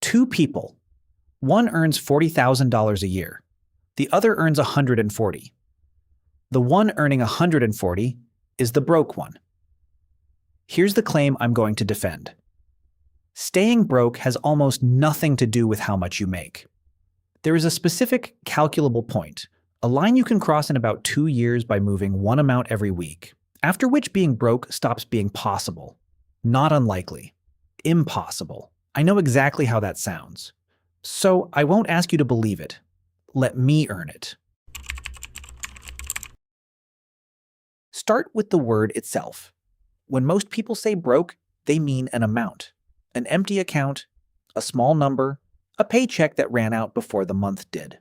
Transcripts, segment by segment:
Two people. One earns $40,000 a year. The other earns 140. The one earning 140 is the broke one. Here's the claim I'm going to defend. Staying broke has almost nothing to do with how much you make. There is a specific calculable point, a line you can cross in about 2 years by moving one amount every week, after which being broke stops being possible. Not unlikely. Impossible. I know exactly how that sounds. So I won't ask you to believe it. Let me earn it. Start with the word itself. When most people say broke, they mean an amount. An empty account, a small number, a paycheck that ran out before the month did.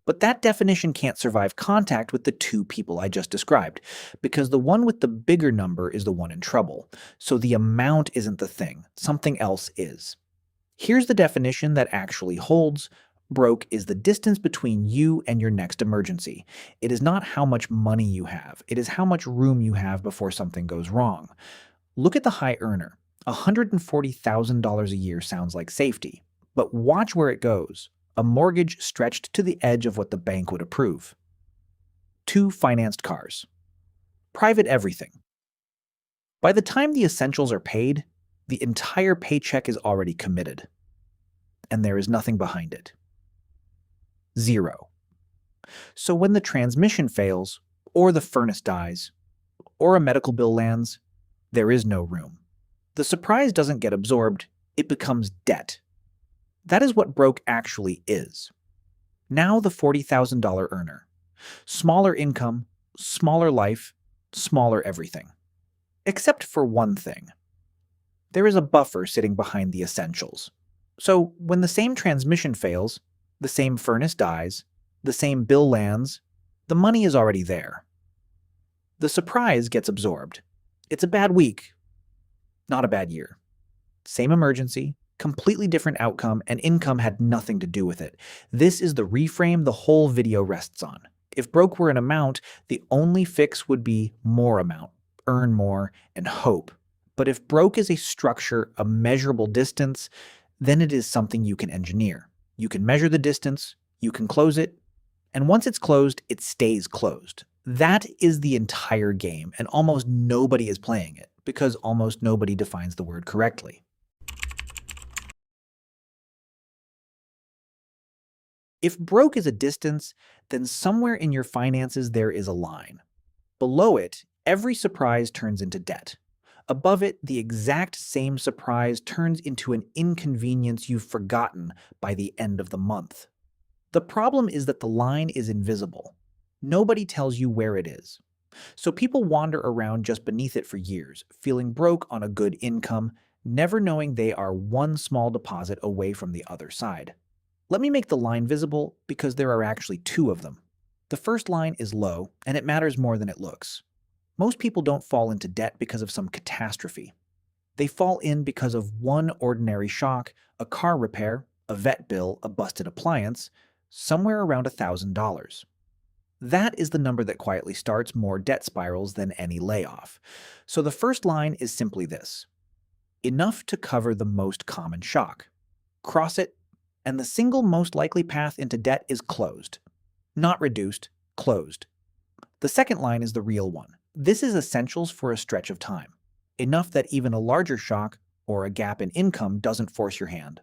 But that definition can't survive contact with the two people I just described, because the one with the bigger number is the one in trouble. So the amount isn't the thing, something else is. Here's the definition that actually holds. Broke is the distance between you and your next emergency. It is not how much money you have, it is how much room you have before something goes wrong. Look at the high earner. $140,000 a year sounds like safety, but watch where it goes. A mortgage stretched to the edge of what the bank would approve. 2 financed cars. Private everything. By the time the essentials are paid, the entire paycheck is already committed, and there is nothing behind it. 0. So when the transmission fails, or the furnace dies, or a medical bill lands, there is no room. The surprise doesn't get absorbed, it becomes debt. That is what broke actually is. Now the $40,000 earner. Smaller income, smaller life, smaller everything. Except for one thing. There is a buffer sitting behind the essentials. So when the same transmission fails, the same furnace dies, the same bill lands, the money is already there. The surprise gets absorbed. It's a bad week, not a bad year. Same emergency, completely different outcome, and income had nothing to do with it. This is the reframe the whole video rests on. If broke were an amount, the only fix would be more amount, earn more, and hope. But if broke is a structure, a measurable distance, then it is something you can engineer. You can measure the distance, you can close it, and once it's closed, it stays closed. That is the entire game, and almost nobody is playing it, because almost nobody defines the word correctly. If broke is a distance, then somewhere in your finances there is a line. Below it, every surprise turns into debt. Above it, the exact same surprise turns into an inconvenience you've forgotten by the end of the month. The problem is that the line is invisible. Nobody tells you where it is. So people wander around just beneath it for years, feeling broke on a good income, never knowing they are one small deposit away from the other side. Let me make the line visible because there are actually 2 of them. The first line is low, and it matters more than it looks. Most people don't fall into debt because of some catastrophe. They fall in because of one ordinary shock, a car repair, a vet bill, a busted appliance, somewhere around $1,000. That is the number that quietly starts more debt spirals than any layoff. So the first line is simply this: enough to cover the most common shock. Cross it, and the single most likely path into debt is closed. Not reduced, closed. The second line is the real one. This is essentials for a stretch of time. Enough that even a larger shock or a gap in income doesn't force your hand.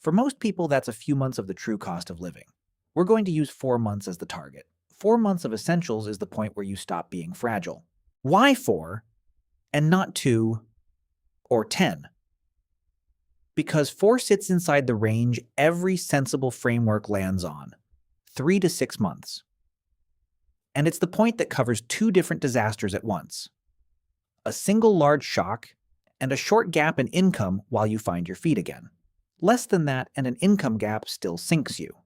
For most people, that's a few months of the true cost of living. We're going to use 4 months as the target. 4 months of essentials is the point where you stop being fragile. Why 4 and not 2 or 10? Because 4 sits inside the range every sensible framework lands on, 3 to 6 months. And it's the point that covers 2 different disasters at once. A single large shock and a short gap in income while you find your feet again. Less than that and an income gap still sinks you.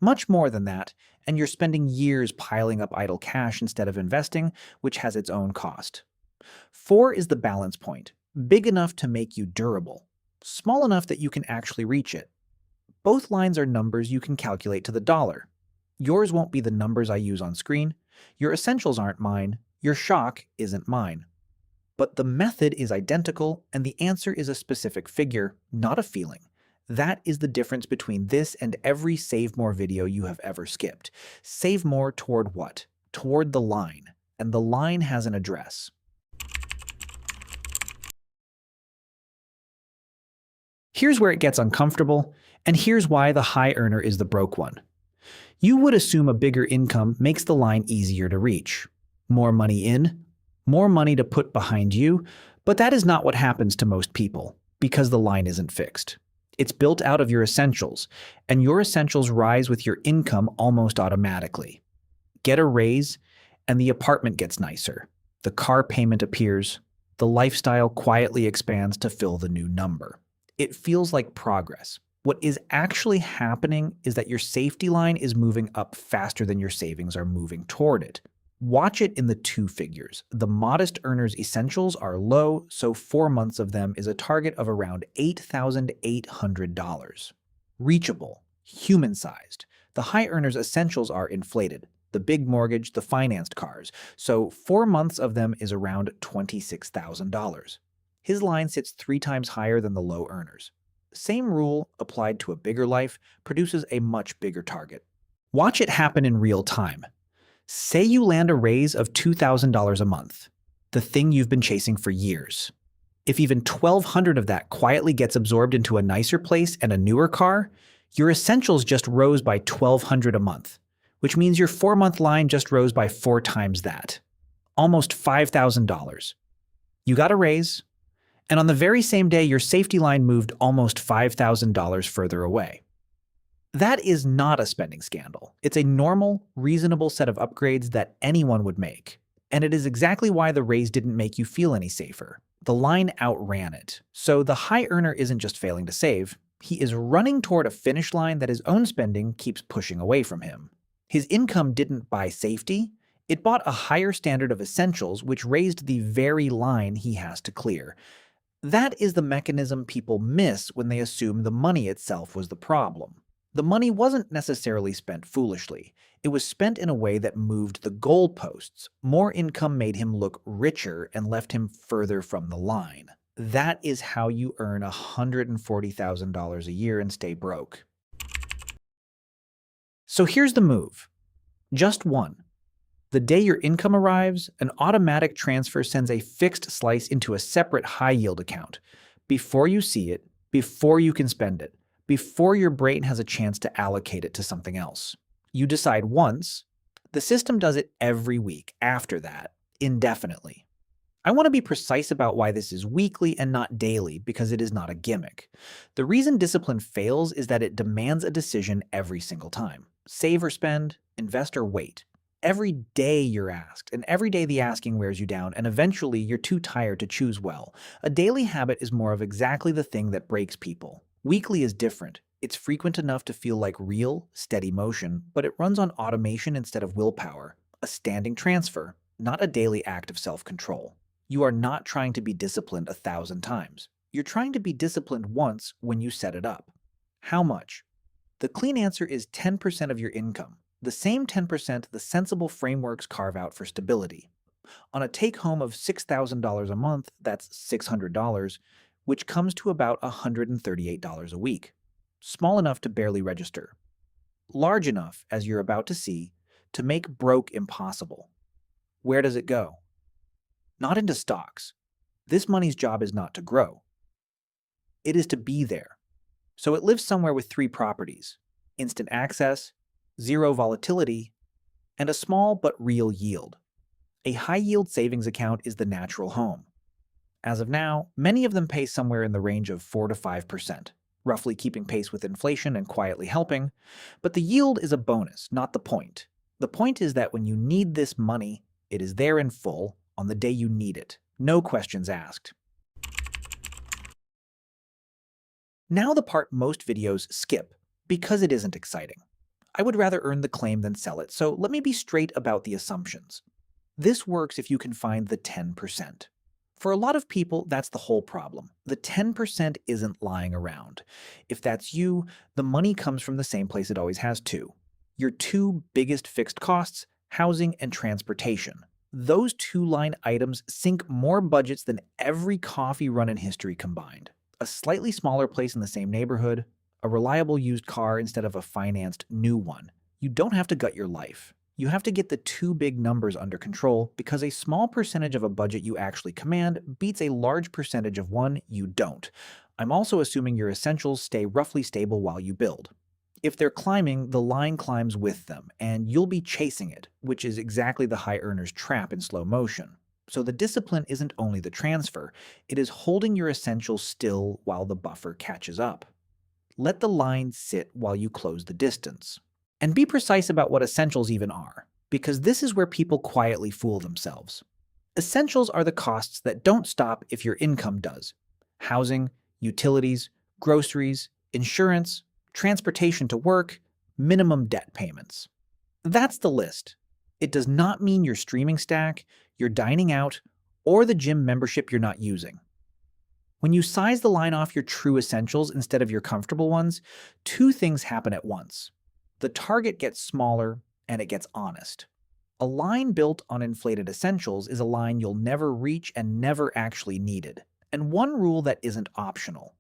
Much more than that, and you're spending years piling up idle cash instead of investing, which has its own cost. 4 is the balance point, big enough to make you durable, small enough that you can actually reach it. Both lines are numbers you can calculate to the dollar. Yours won't be the numbers I use on screen. Your essentials aren't mine. Your shock isn't mine. But the method is identical, and the answer is a specific figure, not a feeling. That is the difference between this and every Save More video you have ever skipped. Save more toward what? Toward the line. And the line has an address. Here's where it gets uncomfortable, and here's why the high earner is the broke one. You would assume a bigger income makes the line easier to reach. More money in, more money to put behind you, but that is not what happens to most people, because the line isn't fixed. It's built out of your essentials, and your essentials rise with your income almost automatically. Get a raise, and the apartment gets nicer. The car payment appears. The lifestyle quietly expands to fill the new number. It feels like progress. What is actually happening is that your safety line is moving up faster than your savings are moving toward it. Watch it in the two figures. The modest earner's essentials are low, so 4 months of them is a target of around $8,800. Reachable, human-sized. The high earner's essentials are inflated. The big mortgage, the financed cars. So 4 months of them is around $26,000. His line sits 3 times higher than the low earners. Same rule applied to a bigger life produces a much bigger target. Watch it happen in real time. Say you land a raise of $2,000 a month, the thing you've been chasing for years. If even $1,200 of that quietly gets absorbed into a nicer place and a newer car, your essentials just rose by $1,200 a month, which means your 4-month line just rose by 4 times that. Almost $5,000. You got a raise, and on the very same day, your safety line moved almost $5,000 further away. That is not a spending scandal. It's a normal, reasonable set of upgrades that anyone would make. And it is exactly why the raise didn't make you feel any safer. The line outran it. So the high earner isn't just failing to save, he is running toward a finish line that his own spending keeps pushing away from him. His income didn't buy safety, it bought a higher standard of essentials which raised the very line he has to clear. That is the mechanism people miss when they assume the money itself was the problem. The money wasn't necessarily spent foolishly. It was spent in a way that moved the goalposts. More income made him look richer and left him further from the line. That is how you earn $140,000 a year and stay broke. So here's the move. Just one. The day your income arrives, an automatic transfer sends a fixed slice into a separate high-yield account. Before you see it, before you can spend it, before your brain has a chance to allocate it to something else. You decide once, the system does it every week after that, indefinitely. I want to be precise about why this is weekly and not daily because it is not a gimmick. The reason discipline fails is that it demands a decision every single time. Save or spend, invest or wait. Every day you're asked, and every day the asking wears you down, and eventually you're too tired to choose well. A daily habit is more of exactly the thing that breaks people. Weekly is different. It's frequent enough to feel like real, steady motion, but it runs on automation instead of willpower. A standing transfer, not a daily act of self-control. You are not trying to be disciplined 1,000 times. You're trying to be disciplined once when you set it up. How much? The clean answer is 10% of your income. The same 10% the sensible frameworks carve out for stability. On a take-home of $6,000 a month, that's $600, which comes to about $138 a week. Small enough to barely register. Large enough, as you're about to see, to make broke impossible. Where does it go? Not into stocks. This money's job is not to grow. It is to be there. So it lives somewhere with 3 properties: instant access, zero volatility, and a small but real yield. A high-yield savings account is the natural home. As of now, many of them pay somewhere in the range of 4 to 5%, roughly keeping pace with inflation and quietly helping, but the yield is a bonus, not the point. The point is that when you need this money, it is there in full on the day you need it. No questions asked. Now the part most videos skip, because it isn't exciting. I would rather earn the claim than sell it, so let me be straight about the assumptions. This works if you can find the 10%. For a lot of people, that's the whole problem. The 10% isn't lying around. If that's you, the money comes from the same place it always has too. Your 2 biggest fixed costs, housing and transportation. Those 2 line items sink more budgets than every coffee run in history combined. A slightly smaller place in the same neighborhood, a reliable used car instead of a financed new one. You don't have to gut your life. You have to get the two big numbers under control because a small percentage of a budget you actually command beats a large percentage of one you don't. I'm also assuming your essentials stay roughly stable while you build. If they're climbing, the line climbs with them, and you'll be chasing it, which is exactly the high earner's trap in slow motion. So the discipline isn't only the transfer, it is holding your essentials still while the buffer catches up. Let the line sit while you close the distance. And be precise about what essentials even are, because this is where people quietly fool themselves. Essentials are the costs that don't stop if your income does. Housing, utilities, groceries, insurance, transportation to work, minimum debt payments. That's the list. It does not mean your streaming stack, your dining out, or the gym membership you're not using. When you size the line off your true essentials instead of your comfortable ones, two things happen at once. The target gets smaller and it gets honest. A line built on inflated essentials is a line you'll never reach and never actually needed. And one rule that isn't optional.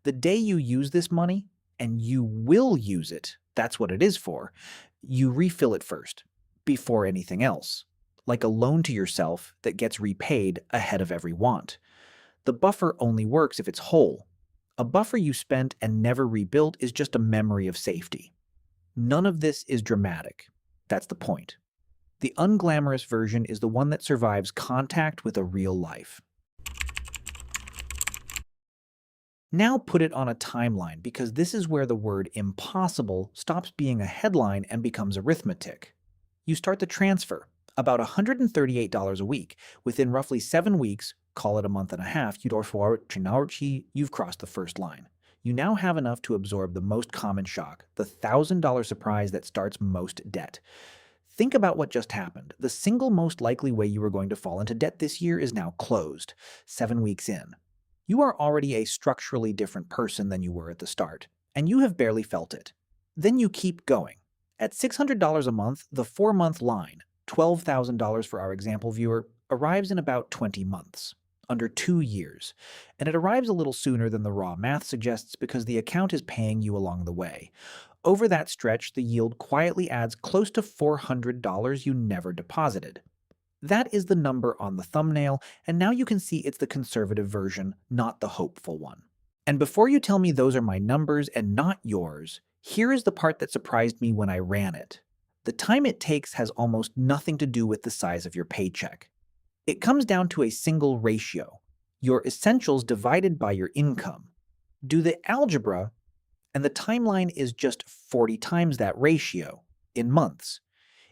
The day you use this money, and you will use it, that's what it is for, you refill it first, before anything else. Like a loan to yourself that gets repaid ahead of every want. The buffer only works if it's whole. A buffer you spent and never rebuilt is just a memory of safety. None of this is dramatic. That's the point. The unglamorous version is the one that survives contact with a real life. Now put it on a timeline because this is where the word impossible stops being a headline and becomes arithmetic. You start the transfer, about $138 a week. Within roughly 7 weeks, call it a month and a half, you've crossed the first line. You now have enough to absorb the most common shock, the $1,000 surprise that starts most debt. Think about what just happened. The single most likely way you were going to fall into debt this year is now closed, 7 weeks in. You are already a structurally different person than you were at the start, and you have barely felt it. Then you keep going. At $600 a month, the 4-month line, $12,000 for our example viewer, arrives in about 20 months, under 2 years. And it arrives a little sooner than the raw math suggests because the account is paying you along the way. Over that stretch, the yield quietly adds close to $400 you never deposited. That is the number on the thumbnail, and now you can see it's the conservative version, not the hopeful one. And before you tell me those are my numbers and not yours, here is the part that surprised me when I ran it. The time it takes has almost nothing to do with the size of your paycheck. It comes down to a single ratio, your essentials divided by your income. Do the algebra, and the timeline is just 40 times that ratio, in months.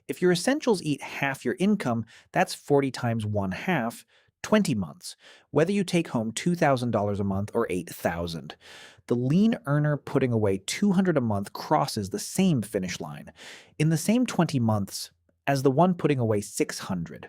If your essentials eat half your income, that's 40 times 1/2, 20 months, whether you take home $2,000 a month or $8,000. The lean earner putting away $200 a month crosses the same finish line in the same 20 months as the one putting away $600.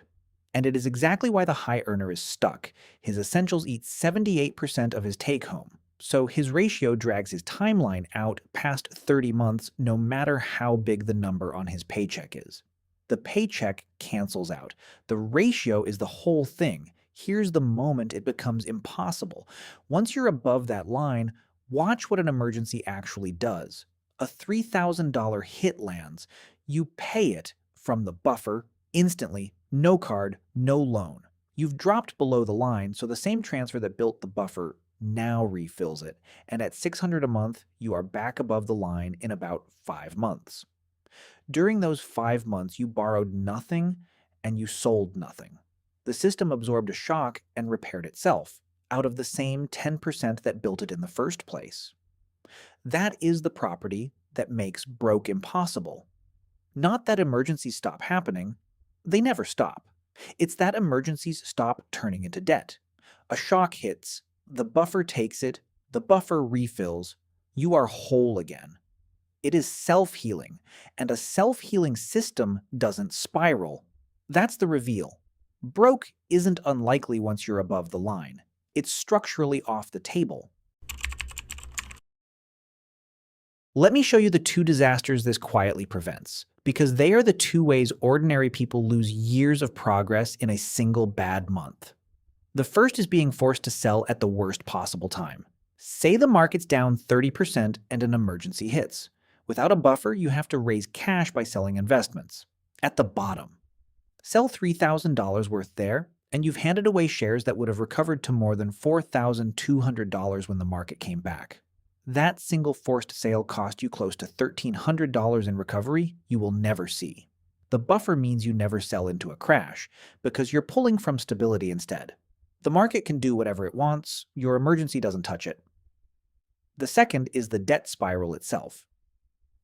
And it is exactly why the high earner is stuck. His essentials eat 78% of his take-home. So his ratio drags his timeline out past 30 months no matter how big the number on his paycheck is. The paycheck cancels out. The ratio is the whole thing. Here's the moment it becomes impossible. Once you're above that line, watch what an emergency actually does. A $3,000 hit lands. You pay it from the buffer instantly, no card, no loan. You've dropped below the line, so the same transfer that built the buffer now refills it, and at $600 a month, you are back above the line in about 5 months. During those 5 months, you borrowed nothing and you sold nothing. The system absorbed a shock and repaired itself, out of the same 10% that built it in the first place. That is the property that makes broke impossible. Not that emergencies stop happening, they never stop. It's that emergencies stop turning into debt. A shock hits, the buffer takes it, the buffer refills, you are whole again. It is self-healing, and a self-healing system doesn't spiral. That's the reveal. Broke isn't unlikely once you're above the line. It's structurally off the table. Let me show you the 2 disasters this quietly prevents, because they are the 2 ways ordinary people lose years of progress in a single bad month. The first is being forced to sell at the worst possible time. Say the market's down 30% and an emergency hits. Without a buffer, you have to raise cash by selling investments. At the bottom, sell $3,000 worth there, and you've handed away shares that would have recovered to more than $4,200 when the market came back. That single forced sale cost you close to $1,300 in recovery you will never see. The buffer means you never sell into a crash, because you're pulling from stability instead. The market can do whatever it wants, your emergency doesn't touch it. The second is the debt spiral itself.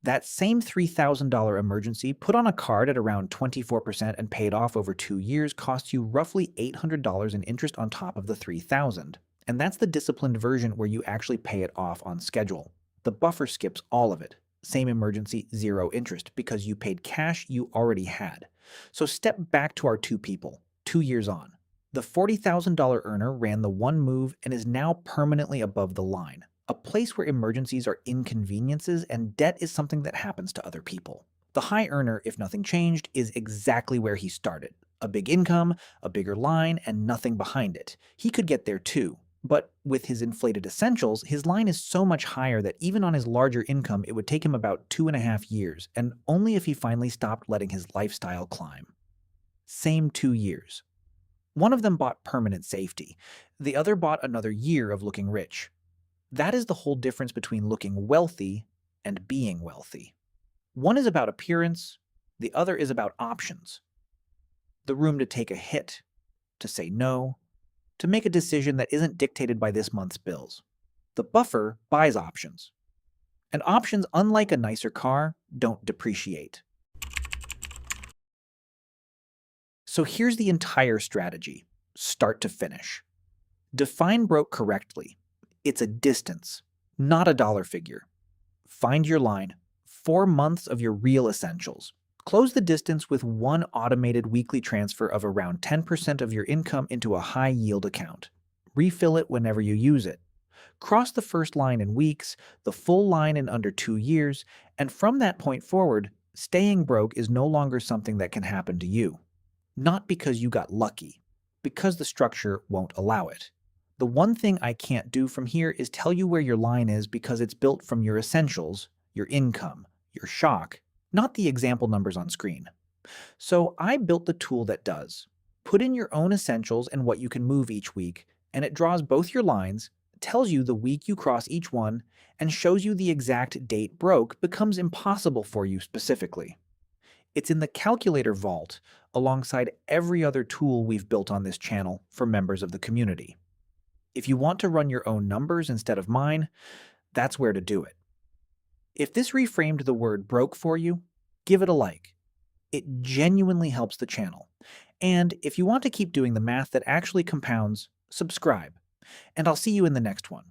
That same $3,000 emergency put on a card at around 24% and paid off over 2 years costs you roughly $800 in interest on top of the $3,000. And that's the disciplined version where you actually pay it off on schedule. The buffer skips all of it. Same emergency, zero interest, because you paid cash you already had. So step back to our two people, 2 years on. The $40,000 earner ran the one move and is now permanently above the line, a place where emergencies are inconveniences and debt is something that happens to other people. The high earner, if nothing changed, is exactly where he started. A big income, a bigger line, and nothing behind it. He could get there too. But with his inflated essentials, his line is so much higher that even on his larger income, it would take him about 2.5 years, and only if he finally stopped letting his lifestyle climb. Same 2 years. One of them bought permanent safety. The other bought another year of looking rich. That is the whole difference between looking wealthy and being wealthy. One is about appearance, the other is about options. The room to take a hit, to say no, to make a decision that isn't dictated by this month's bills. The buffer buys options. And options, unlike a nicer car, don't depreciate. So here's the entire strategy, start to finish. Define broke correctly. It's a distance, not a dollar figure. Find your line, 4 months of your real essentials. Close the distance with one automated weekly transfer of around 10% of your income into a high-yield account. Refill it whenever you use it. Cross the first line in weeks, the full line in under 2 years, and from that point forward, staying broke is no longer something that can happen to you. Not because you got lucky, because the structure won't allow it. The one thing I can't do from here is tell you where your line is because it's built from your essentials, your income, your shock, not the example numbers on screen. So I built the tool that does. Put in your own essentials and what you can move each week, and it draws both your lines, tells you the week you cross each one, and shows you the exact date broke becomes impossible for you specifically. It's in the calculator vault alongside every other tool we've built on this channel for members of the community. If you want to run your own numbers instead of mine, that's where to do it. If this reframed the word broke for you, give it a like. It genuinely helps the channel. And if you want to keep doing the math that actually compounds, subscribe. And I'll see you in the next one.